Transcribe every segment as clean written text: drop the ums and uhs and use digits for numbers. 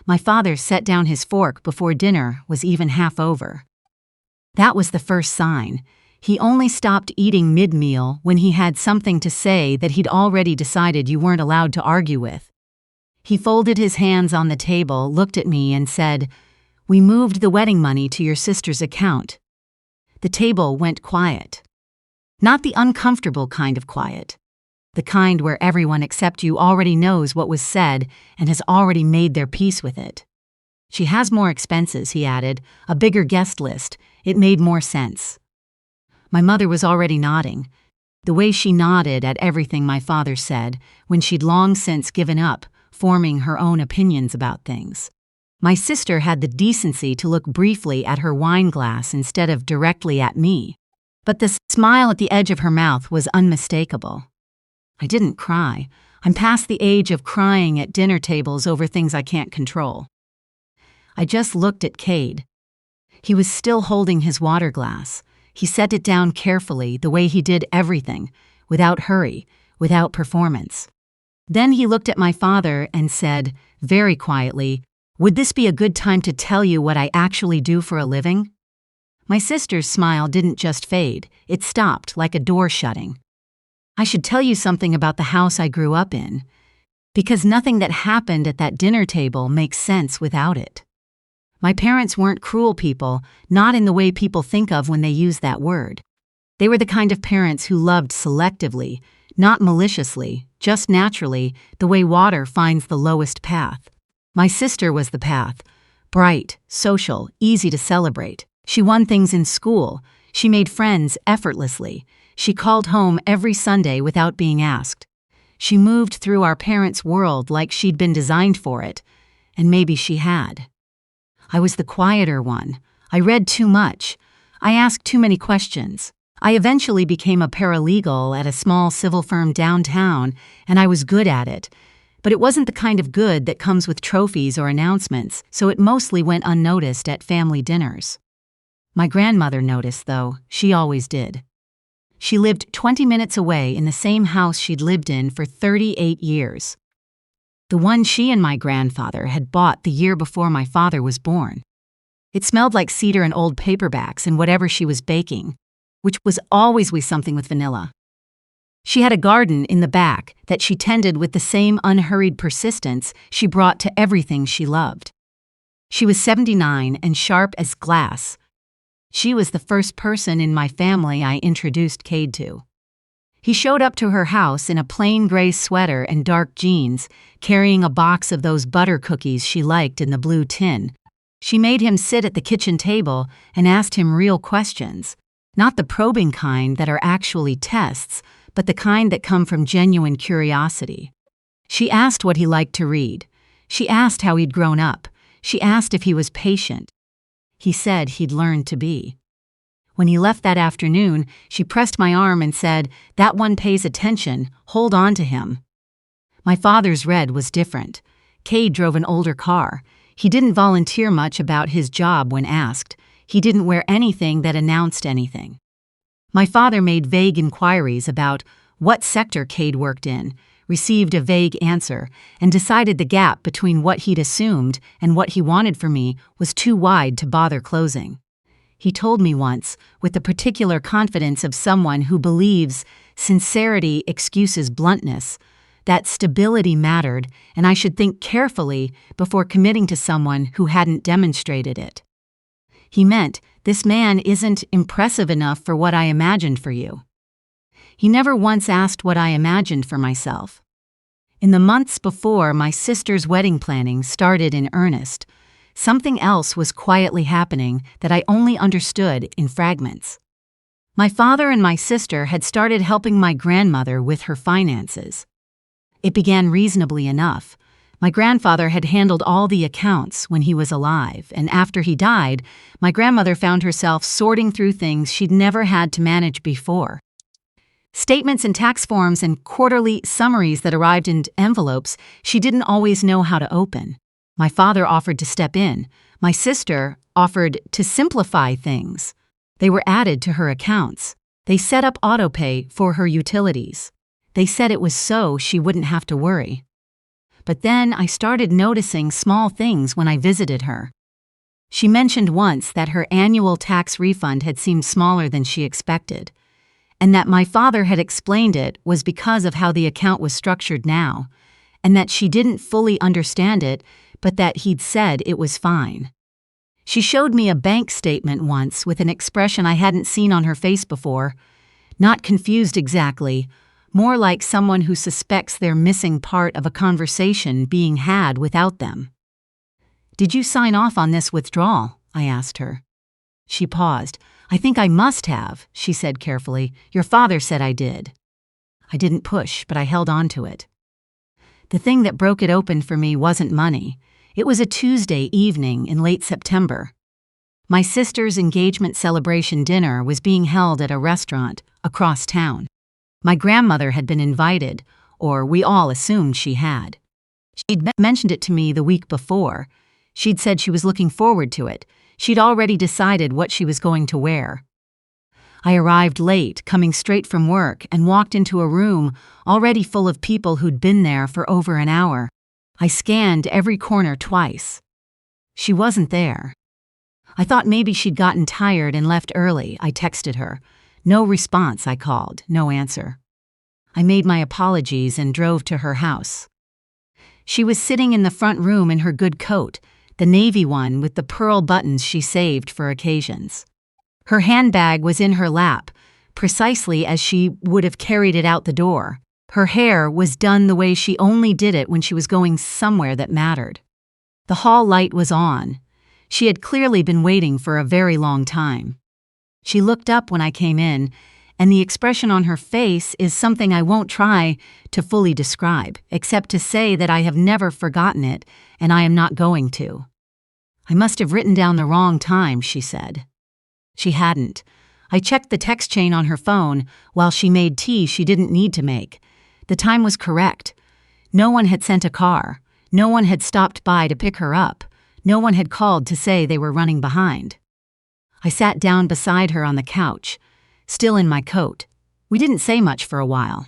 My father set down his fork before dinner was even half over. That was the first sign. He only stopped eating mid-meal when he had something to say that he'd already decided you weren't allowed to argue with. He folded his hands on the table, looked at me, and said, "We moved the wedding money to your sister's account." The table went quiet. Not the uncomfortable kind of quiet. The kind where everyone except you already knows what was said and has already made their peace with it. "She has more expenses," he added, "a bigger guest list. It made more sense." My mother was already nodding. The way she nodded at everything my father said, when she'd long since given up, forming her own opinions about things. My sister had the decency to look briefly at her wine glass instead of directly at me, but the smile at the edge of her mouth was unmistakable. I didn't cry. I'm past the age of crying at dinner tables over things I can't control. I just looked at Cade. He was still holding his water glass. He set it down carefully, the way he did everything, without hurry, without performance. Then he looked at my father and said, very quietly, "Would this be a good time to tell you what I actually do for a living?" My sister's smile didn't just fade, it stopped like a door shutting. "I should tell you something about the house I grew up in, because nothing that happened at that dinner table makes sense without it. My parents weren't cruel people, not in the way people think of when they use that word. They were the kind of parents who loved selectively, not maliciously, just naturally, the way water finds the lowest path. My sister was the path. Bright, social, easy to celebrate. She won things in school. She made friends effortlessly. She called home every Sunday without being asked. She moved through our parents' world like she'd been designed for it, and maybe she had. I was the quieter one. I read too much. I asked too many questions. I eventually became a paralegal at a small civil firm downtown, and I was good at it. But it wasn't the kind of good that comes with trophies or announcements, so it mostly went unnoticed at family dinners. My grandmother noticed, though. She always did. She lived 20 minutes away in the same house she'd lived in for 38 years. The one she and my grandfather had bought the year before my father was born. It smelled like cedar and old paperbacks and whatever she was baking, which was always something with vanilla. She had a garden in the back that she tended with the same unhurried persistence she brought to everything she loved. She was 79 and sharp as glass. She was the first person in my family I introduced Cade to. He showed up to her house in a plain gray sweater and dark jeans, carrying a box of those butter cookies she liked in the blue tin. She made him sit at the kitchen table and asked him real questions, not the probing kind that are actually tests, but the kind that come from genuine curiosity. She asked what he liked to read. She asked how he'd grown up. She asked if he was patient. He said he'd learned to be. When he left that afternoon, she pressed my arm and said, "That one pays attention, hold on to him." My father's red was different. Cade drove an older car. He didn't volunteer much about his job when asked. He didn't wear anything that announced anything. My father made vague inquiries about what sector Cade worked in, received a vague answer, and decided the gap between what he'd assumed and what he wanted from me was too wide to bother closing. He told me once, with the particular confidence of someone who believes sincerity excuses bluntness, that stability mattered and I should think carefully before committing to someone who hadn't demonstrated it. He meant, this man isn't impressive enough for what I imagined for you. He never once asked what I imagined for myself. In the months before my sister's wedding planning started in earnest, something else was quietly happening that I only understood in fragments. My father and my sister had started helping my grandmother with her finances. It began reasonably enough. My grandfather had handled all the accounts when he was alive, and after he died, my grandmother found herself sorting through things she'd never had to manage before. Statements and tax forms and quarterly summaries that arrived in envelopes she didn't always know how to open. My father offered to step in. My sister offered to simplify things. They were added to her accounts. They set up autopay for her utilities. They said it was so she wouldn't have to worry. but then I started noticing small things when I visited her. She mentioned once that her annual tax refund had seemed smaller than she expected, and that my father had explained it was because of how the account was structured now, and that she didn't fully understand it, but that he'd said it was fine. She showed me a bank statement once with an expression I hadn't seen on her face before, not confused exactly, more like someone who suspects they're missing part of a conversation being had without them. "Did you sign off on this withdrawal?" I asked her. She paused. "I think I must have," she said carefully. "Your father said I did." I didn't push, but I held on to it. The thing that broke it open for me wasn't money. It was a Tuesday evening in late September. My sister's engagement celebration dinner was being held at a restaurant across town. My grandmother had been invited, or we all assumed she had. She'd mentioned it to me the week before. She'd said she was looking forward to it. She'd already decided what she was going to wear. I arrived late, coming straight from work, and walked into a room already full of people who'd been there for over an hour. I scanned every corner twice. She wasn't there. I thought maybe she'd gotten tired and left early. I texted her. No response, I called. No answer. I made my apologies and drove to her house. She was sitting in the front room in her good coat, the navy one with the pearl buttons she saved for occasions. Her handbag was in her lap, precisely as she would have carried it out the door. Her hair was done the way she only did it when she was going somewhere that mattered. The hall light was on. She had clearly been waiting for a very long time. She looked up when I came in, and the expression on her face is something I won't try to fully describe, except to say that I have never forgotten it, and I am not going to. "I must have written down the wrong time," she said. She hadn't. I checked the text chain on her phone while she made tea she didn't need to make. The time was correct. No one had sent a car. No one had stopped by to pick her up. No one had called to say they were running behind. I sat down beside her on the couch, still in my coat. We didn't say much for a while.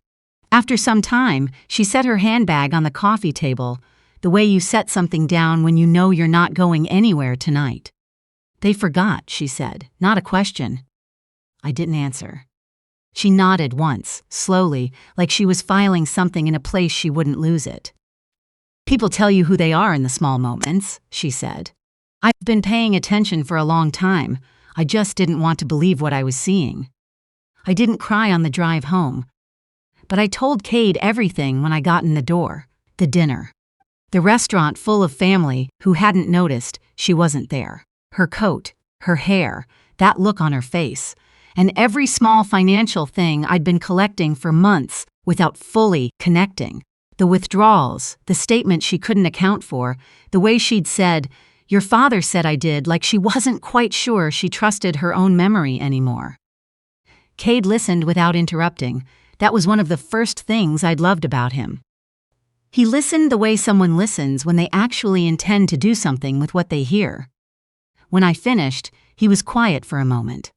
After some time, she set her handbag on the coffee table, the way you set something down when you know you're not going anywhere tonight. "They forgot," she said, "not a question." I didn't answer. She nodded once, slowly, like she was filing something in a place she wouldn't lose it. "People tell you who they are in the small moments," she said. "I've been paying attention for a long time. I just didn't want to believe what I was seeing." I didn't cry on the drive home, but I told Cade everything when I got in the door. The dinner. The restaurant full of family who hadn't noticed she wasn't there. Her coat, her hair, that look on her face, and every small financial thing I'd been collecting for months without fully connecting. The withdrawals, the statement she couldn't account for, the way she'd said, "Your father said I did," like she wasn't quite sure she trusted her own memory anymore. Cade listened without interrupting. That was one of the first things I'd loved about him. He listened the way someone listens when they actually intend to do something with what they hear. When I finished, he was quiet for a moment.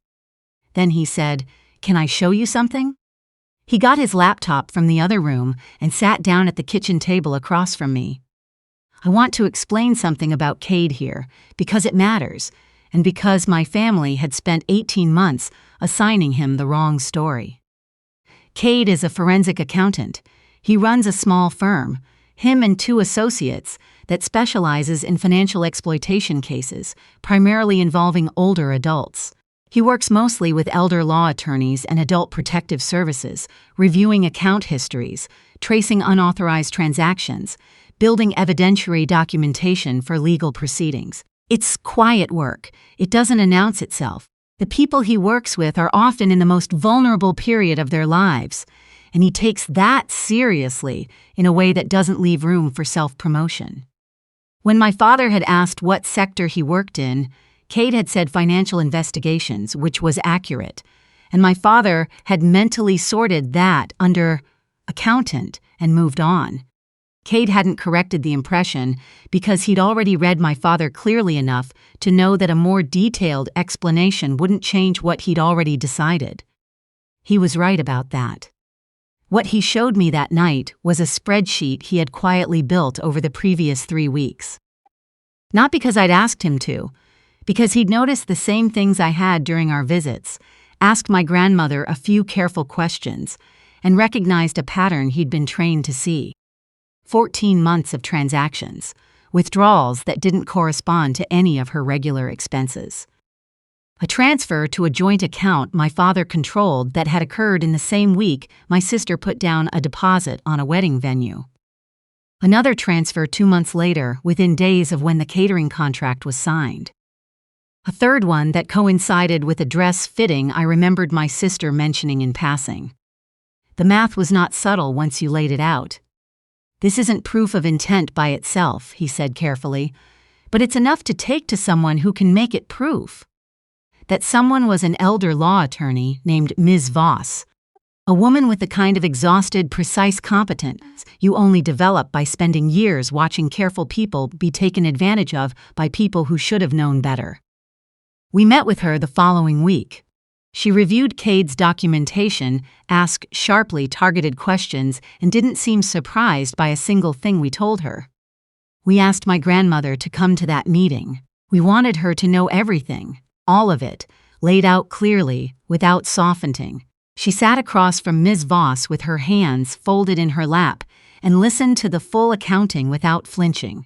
Then he said, "Can I show you something?" He got his laptop from the other room and sat down at the kitchen table across from me. I want to explain something about Cade here, because it matters, and because my family had spent 18 months assigning him the wrong story. Cade is a forensic accountant. He runs a small firm, him and 2 associates, that specializes in financial exploitation cases, primarily involving older adults. He works mostly with elder law attorneys and adult protective services, reviewing account histories, tracing unauthorized transactions, building evidentiary documentation for legal proceedings. It's quiet work. It doesn't announce itself. The people he works with are often in the most vulnerable period of their lives, and he takes that seriously in a way that doesn't leave room for self-promotion. When my father had asked what sector he worked in, Cade had said financial investigations, which was accurate, and my father had mentally sorted that under accountant and moved on. Cade hadn't corrected the impression because he'd already read my father clearly enough to know that a more detailed explanation wouldn't change what he'd already decided. He was right about that. What he showed me that night was a spreadsheet he had quietly built over the previous 3 weeks. Not because I'd asked him to, because he'd noticed the same things I had during our visits, asked my grandmother a few careful questions, and recognized a pattern he'd been trained to see. 14 months of transactions, withdrawals that didn't correspond to any of her regular expenses. A transfer to a joint account my father controlled that had occurred in the same week my sister put down a deposit on a wedding venue. Another transfer 2 months later, within days of when the catering contract was signed. A third one that coincided with a dress fitting I remembered my sister mentioning in passing. The math was not subtle once you laid it out. "This isn't proof of intent by itself," he said carefully, "but it's enough to take to someone who can make it proof." That someone was an elder law attorney named Ms. Voss, a woman with the kind of exhausted, precise competence you only develop by spending years watching careful people be taken advantage of by people who should have known better. We met with her the following week. She reviewed Cade's documentation, asked sharply targeted questions, and didn't seem surprised by a single thing we told her. We asked my grandmother to come to that meeting. We wanted her to know everything, all of it, laid out clearly, without softening. She sat across from Ms. Voss with her hands folded in her lap and listened to the full accounting without flinching.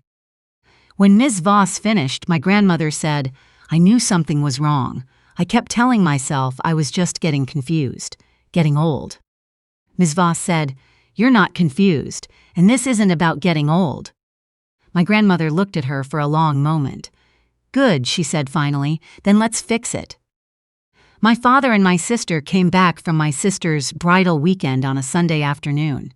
When Ms. Voss finished, my grandmother said, "I knew something was wrong. I kept telling myself I was just getting confused, getting old." Ms. Voss said, "You're not confused, and this isn't about getting old." My grandmother looked at her for a long moment. "Good," she said finally, "then let's fix it." My father and my sister came back from my sister's bridal weekend on a Sunday afternoon.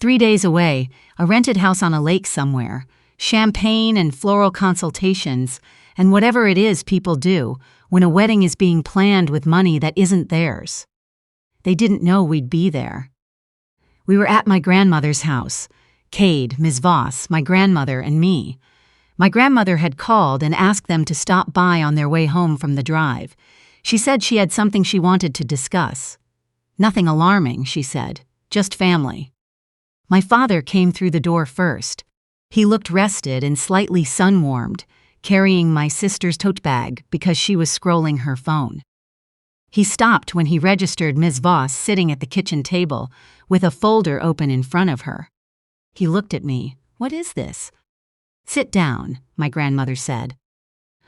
3 days away, a rented house on a lake somewhere, champagne and floral consultations, and whatever it is people do when a wedding is being planned with money that isn't theirs. They didn't know we'd be there. We were at my grandmother's house, Cade, Ms. Voss, my grandmother, and me. My grandmother had called and asked them to stop by on their way home from the drive. She said she had something she wanted to discuss. "Nothing alarming," she said, "just family." My father came through the door first. He looked rested and slightly sun-warmed, carrying my sister's tote bag because she was scrolling her phone. He stopped when he registered Ms. Voss sitting at the kitchen table with a folder open in front of her. He looked at me. "What is this?" "Sit down," my grandmother said.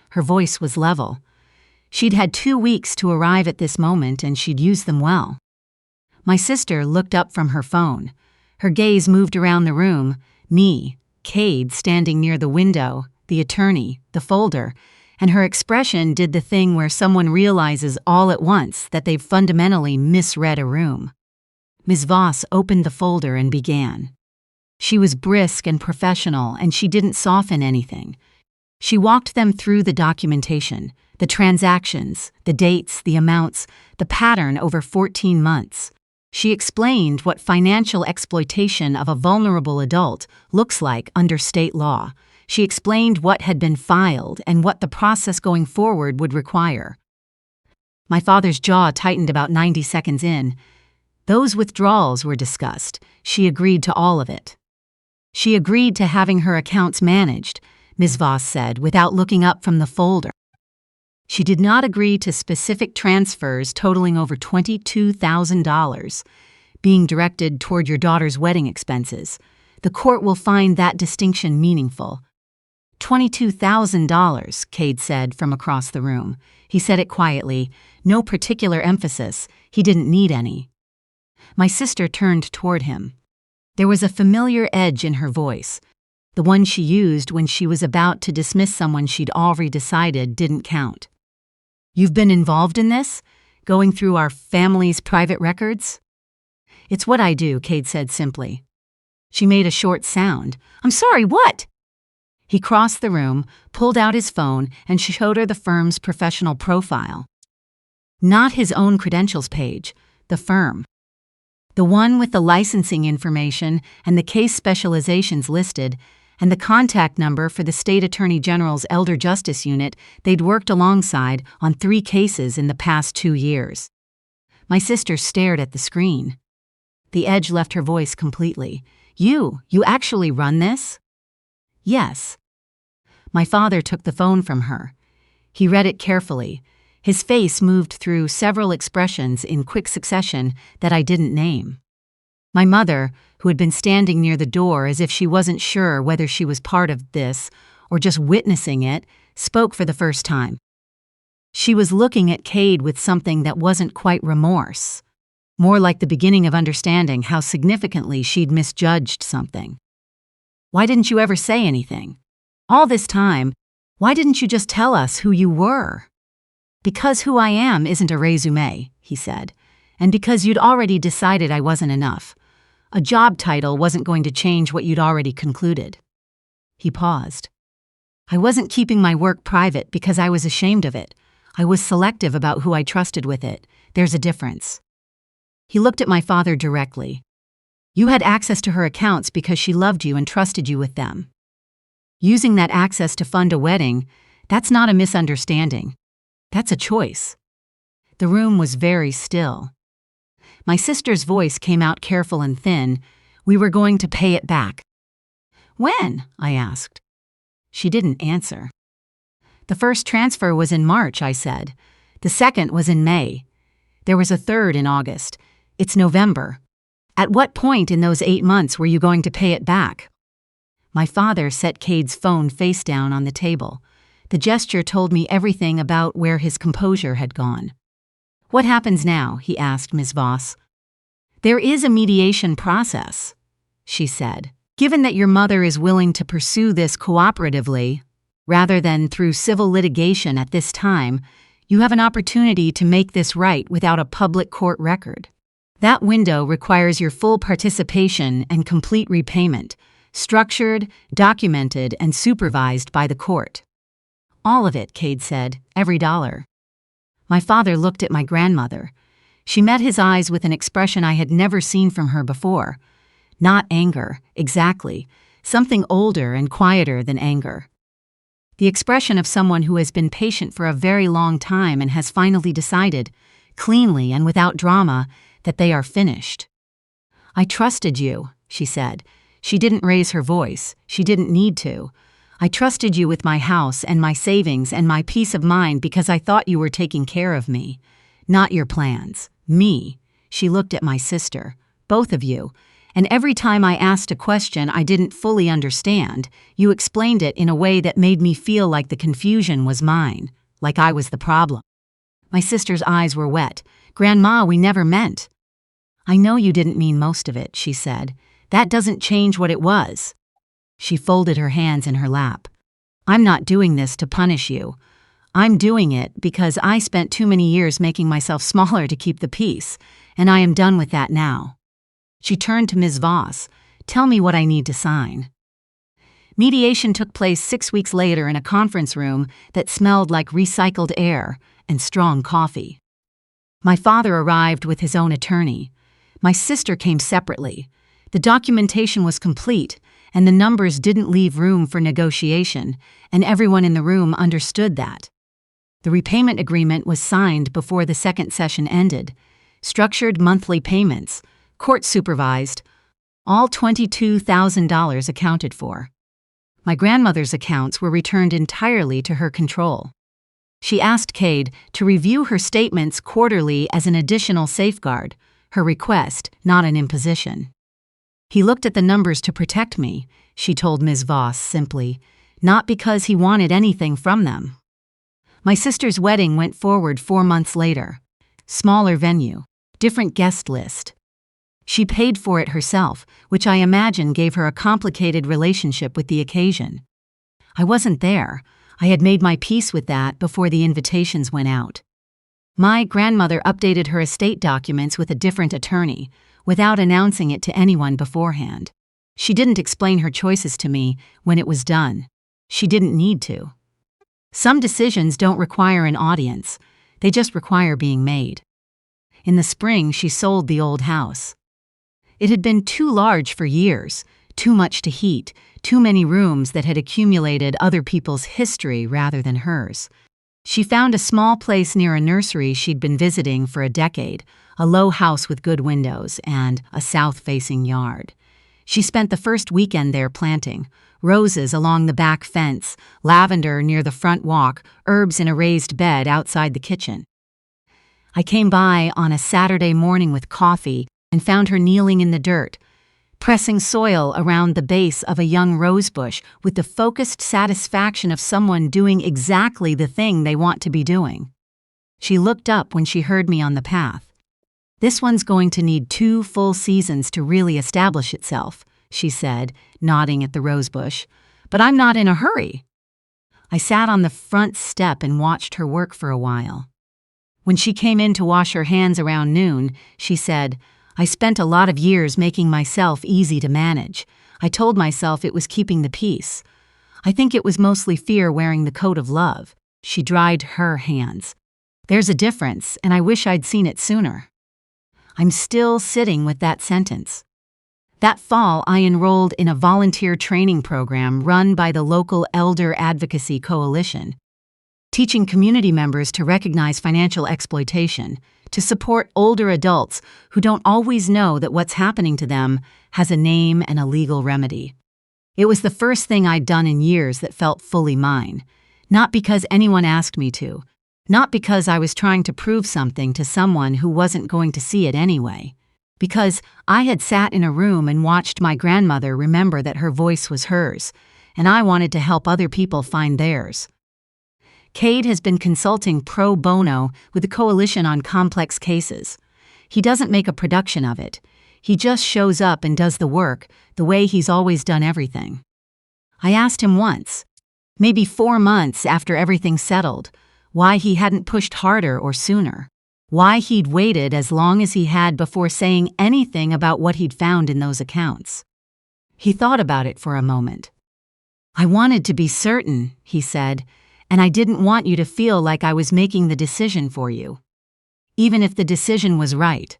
Her voice was level. She'd had 2 weeks to arrive at this moment, and she'd used them well. My sister looked up from her phone. Her gaze moved around the room, me, Cade standing near the window, the attorney, the folder, and her expression did the thing where someone realizes all at once that they've fundamentally misread a room. Ms. Voss opened the folder and began. She was brisk and professional, and she didn't soften anything. She walked them through the documentation, the transactions, the dates, the amounts, the pattern over 14 months. She explained what financial exploitation of a vulnerable adult looks like under state law. She explained what had been filed and what the process going forward would require. My father's jaw tightened about 90 seconds in. Those withdrawals were discussed. She agreed to all of it. She agreed to having her accounts managed, Ms. Voss said, without looking up from the folder. She did not agree to specific transfers totaling over $22,000 being directed toward your daughter's wedding expenses. The court will find that distinction meaningful. $22,000, Cade said from across the room. He said it quietly, no particular emphasis. He didn't need any. My sister turned toward him. There was a familiar edge in her voice, the one she used when she was about to dismiss someone she'd already decided didn't count. "You've been involved in this? Going through our family's private records?" "It's what I do," Cade said simply. She made a short sound. "I'm sorry, what?" He crossed the room, pulled out his phone, and showed her the firm's professional profile. Not his own credentials page, the firm. The one with the licensing information and the case specializations listed, and the contact number for the State Attorney General's Elder Justice Unit they'd worked alongside on 3 cases in the past 2 years. My sister stared at the screen. The edge left her voice completely. You actually run this? Yes. My father took the phone from her. He read it carefully. His face moved through several expressions in quick succession that I didn't name. My mother, who had been standing near the door as if she wasn't sure whether she was part of this or just witnessing it, spoke for the first time. She was looking at Cade with something that wasn't quite remorse, more like the beginning of understanding how significantly she'd misjudged something. Why didn't you ever say anything? All this time, why didn't you just tell us who you were? Because who I am isn't a resume, he said, and because you'd already decided I wasn't enough. A job title wasn't going to change what you'd already concluded. He paused. I wasn't keeping my work private because I was ashamed of it. I was selective about who I trusted with it. There's a difference. He looked at my father directly. You had access to her accounts because she loved you and trusted you with them. Using that access to fund a wedding, that's not a misunderstanding. That's a choice. The room was very still. My sister's voice came out careful and thin. We were going to pay it back. When? I asked. She didn't answer. The first transfer was in March, I said. The second was in May. There was a third in August. It's November. At what point in those 8 months were you going to pay it back? My father set Cade's phone face down on the table. The gesture told me everything about where his composure had gone. What happens now? He asked Ms. Voss. There is a mediation process, she said. Given that your mother is willing to pursue this cooperatively, rather than through civil litigation at this time, you have an opportunity to make this right without a public court record. That window requires your full participation and complete repayment, structured, documented, and supervised by the court. All of it, Cade said, every dollar. My father looked at my grandmother. She met his eyes with an expression I had never seen from her before. Not anger, exactly, something older and quieter than anger. The expression of someone who has been patient for a very long time and has finally decided, cleanly and without drama, that they are finished. I trusted you, she said. She didn't raise her voice. She didn't need to. I trusted you with my house and my savings and my peace of mind because I thought you were taking care of me. Not your plans. Me. She looked at my sister. Both of you. And every time I asked a question I didn't fully understand, you explained it in a way that made me feel like the confusion was mine, like I was the problem. My sister's eyes were wet. Grandma, we never meant. I know you didn't mean most of it, she said. That doesn't change what it was. She folded her hands in her lap. I'm not doing this to punish you. I'm doing it because I spent too many years making myself smaller to keep the peace, and I am done with that now. She turned to Ms. Voss. Tell me what I need to sign. Mediation took place 6 weeks later in a conference room that smelled like recycled air and strong coffee. My father arrived with his own attorney. My sister came separately. The documentation was complete, and the numbers didn't leave room for negotiation, and everyone in the room understood that. The repayment agreement was signed before the second session ended. Structured monthly payments, court-supervised, all $22,000 accounted for. My grandmother's accounts were returned entirely to her control. She asked Cade to review her statements quarterly as an additional safeguard, her request, not an imposition. He looked at the numbers to protect me, she told Ms. Voss simply, not because he wanted anything from them. My sister's wedding went forward 4 months later. Smaller venue, different guest list. She paid for it herself, which I imagine gave her a complicated relationship with the occasion. I wasn't there. I had made my peace with that before the invitations went out. My grandmother updated her estate documents with a different attorney, without announcing it to anyone beforehand. She didn't explain her choices to me when it was done. She didn't need to. Some decisions don't require an audience. They just require being made. In the spring, she sold the old house. It had been too large for years, too much to heat, too many rooms that had accumulated other people's history rather than hers. She found a small place near a nursery she'd been visiting for a decade, a low house with good windows and a south-facing yard. She spent the first weekend there planting roses along the back fence, lavender near the front walk, herbs in a raised bed outside the kitchen. I came by on a Saturday morning with coffee and found her kneeling in the dirt, pressing soil around the base of a young rosebush with the focused satisfaction of someone doing exactly the thing they want to be doing. She looked up when she heard me on the path. "This one's going to need 2 full seasons to really establish itself," she said, nodding at the rosebush. "But I'm not in a hurry." I sat on the front step and watched her work for a while. When she came in to wash her hands around noon, she said, "I spent a lot of years making myself easy to manage. I told myself it was keeping the peace. I think it was mostly fear wearing the coat of love." She dried her hands. "There's a difference, and I wish I'd seen it sooner." I'm still sitting with that sentence. That fall, I enrolled in a volunteer training program run by the local Elder Advocacy Coalition, teaching community members to recognize financial exploitation, to support older adults who don't always know that what's happening to them has a name and a legal remedy. It was the first thing I'd done in years that felt fully mine, not because anyone asked me to, not because I was trying to prove something to someone who wasn't going to see it anyway, because I had sat in a room and watched my grandmother remember that her voice was hers, and I wanted to help other people find theirs. Cade has been consulting pro bono with the coalition on complex cases. He doesn't make a production of it. He just shows up and does the work the way he's always done everything. I asked him once, maybe 4 months after everything settled, why he hadn't pushed harder or sooner, why he'd waited as long as he had before saying anything about what he'd found in those accounts. He thought about it for a moment. "I wanted to be certain," he said, "and I didn't want you to feel like I was making the decision for you, even if the decision was right.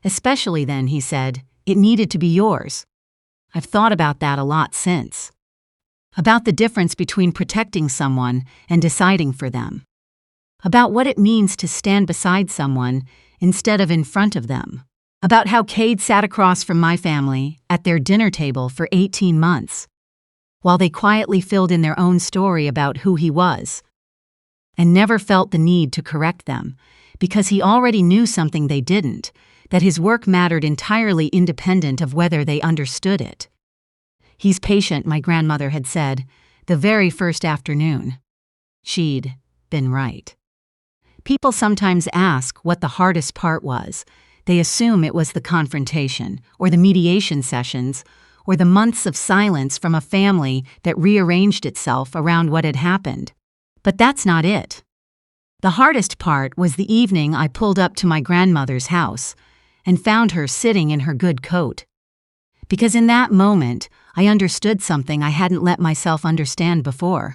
Especially then," he said, "it needed to be yours." I've thought about that a lot since. About the difference between protecting someone and deciding for them. About what it means to stand beside someone instead of in front of them. About how Cade sat across from my family at their dinner table for 18 months, while they quietly filled in their own story about who he was, and never felt the need to correct them, because he already knew something they didn't, that his work mattered entirely independent of whether they understood it. "He's patient," my grandmother had said, the very first afternoon. She'd been right. People sometimes ask what the hardest part was. They assume it was the confrontation, or the mediation sessions, or the months of silence from a family that rearranged itself around what had happened. But that's not it. The hardest part was the evening I pulled up to my grandmother's house and found her sitting in her good coat. Because in that moment, I understood something I hadn't let myself understand before.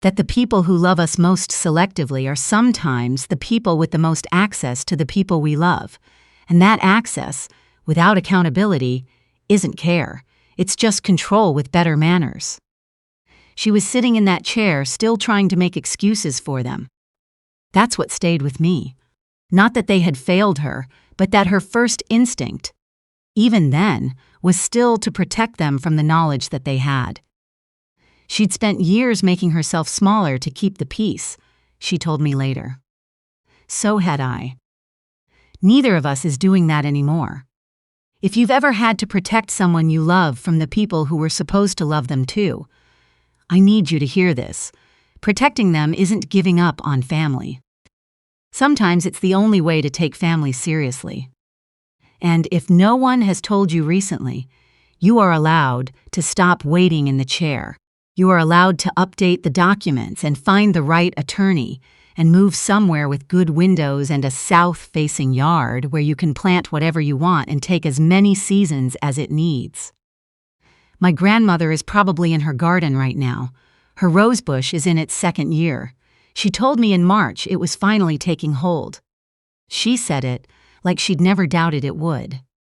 That the people who love us most selectively are sometimes the people with the most access to the people we love. And that access, without accountability, isn't care. It's just control with better manners. She was sitting in that chair, still trying to make excuses for them. That's what stayed with me. Not that they had failed her, but that her first instinct, even then, was still to protect them from the knowledge that they had. She'd spent years making herself smaller to keep the peace, she told me later. So had I. Neither of us is doing that anymore. If you've ever had to protect someone you love from the people who were supposed to love them too, I need you to hear this. Protecting them isn't giving up on family. Sometimes it's the only way to take family seriously. And if no one has told you recently, you are allowed to stop waiting in the chair. You are allowed to update the documents and find the right attorney and move somewhere with good windows and a south-facing yard where you can plant whatever you want and take as many seasons as it needs. My grandmother is probably in her garden right now. Her rosebush is in its 2nd year. She told me in March it was finally taking hold. She said it like she'd never doubted it would.